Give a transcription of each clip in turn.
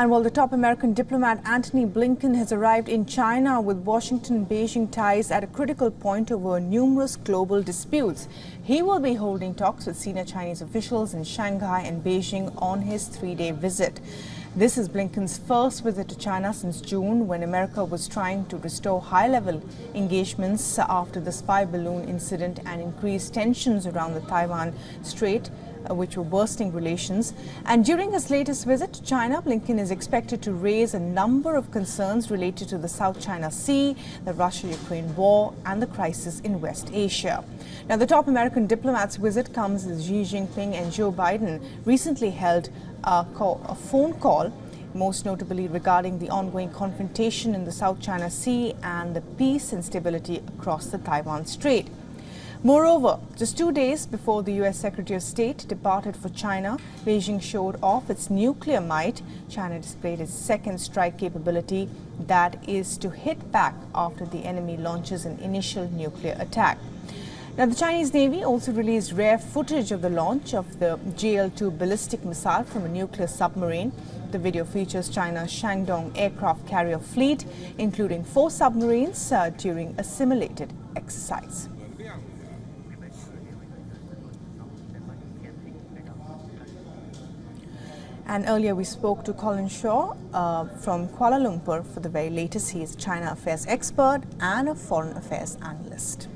And while the top American diplomat Antony Blinken has arrived in China with Washington-Beijing ties at a critical point over numerous global disputes, he will be holding talks with senior Chinese officials in Shanghai and Beijing on his three-day visit. This is Blinken's first visit to China since June, when America was trying to restore high-level engagements after the spy balloon incident and increased tensions around the Taiwan Strait, which were worsening relations. And during his latest visit to China, Blinken is expected to raise a number of concerns related to the South China Sea, the Russia-Ukraine war, and the crisis in West Asia. Now, the top American diplomat's visit comes as Xi Jinping and Joe Biden recently held a phone call, most notably regarding the ongoing confrontation in the South China Sea and the peace and stability across the Taiwan Strait. Moreover, just 2 days before the U.S. Secretary of State departed for China, Beijing showed off its nuclear might. China displayed its second strike capability, that is to hit back after the enemy launches an initial nuclear attack. Now, the Chinese Navy also released rare footage of the launch of the JL-2 ballistic missile from a nuclear submarine. The video features China's Shandong aircraft carrier fleet, including 4 submarines, during a simulated exercise. And earlier we spoke to Colin Shaw from Kuala Lumpur for the very latest. He is a China affairs expert and a foreign affairs analyst.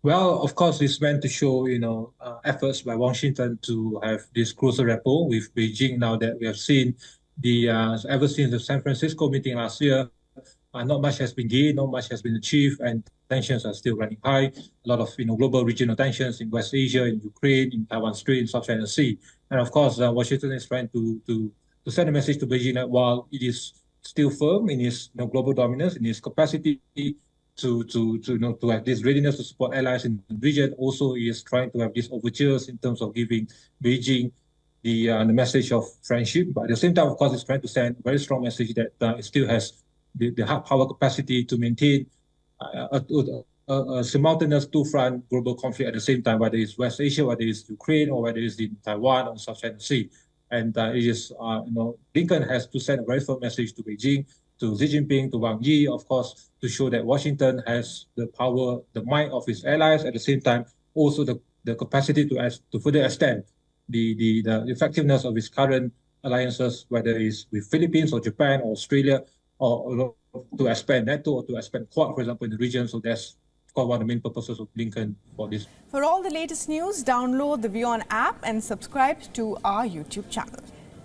Well, of course, it's meant to show, efforts by Washington to have this closer rapport with Beijing. Now that we have seen ever since the San Francisco meeting last year, not much has been gained, not much has been achieved, and tensions are still running high. A lot of global regional tensions in West Asia, in Ukraine, in Taiwan Strait, in South China Sea, and of course, Washington is trying to send a message to Beijing that while it is still firm in its global dominance, in its capacity to have this readiness to support allies in the region, also is trying to have these overtures in terms of giving Beijing the message of friendship. But at the same time, of course, it's trying to send a very strong message that it still has the hard power capacity to maintain a simultaneous two-front global conflict at the same time, whether it's West Asia, whether it's Ukraine, or whether it's in Taiwan or South China Sea. And it is, Blinken has to send a very firm message to Beijing, to Xi Jinping, to Wang Yi, of course, to show that Washington has the power, the might of its allies, at the same time, also the capacity to further extend the effectiveness of its current alliances, whether it's with Philippines or Japan or Australia, or to expand NATO or to expand Quad, for example, in the region. So that's one of the main purposes of Blinken for this. For all the latest news, download the WION app and subscribe to our YouTube channel.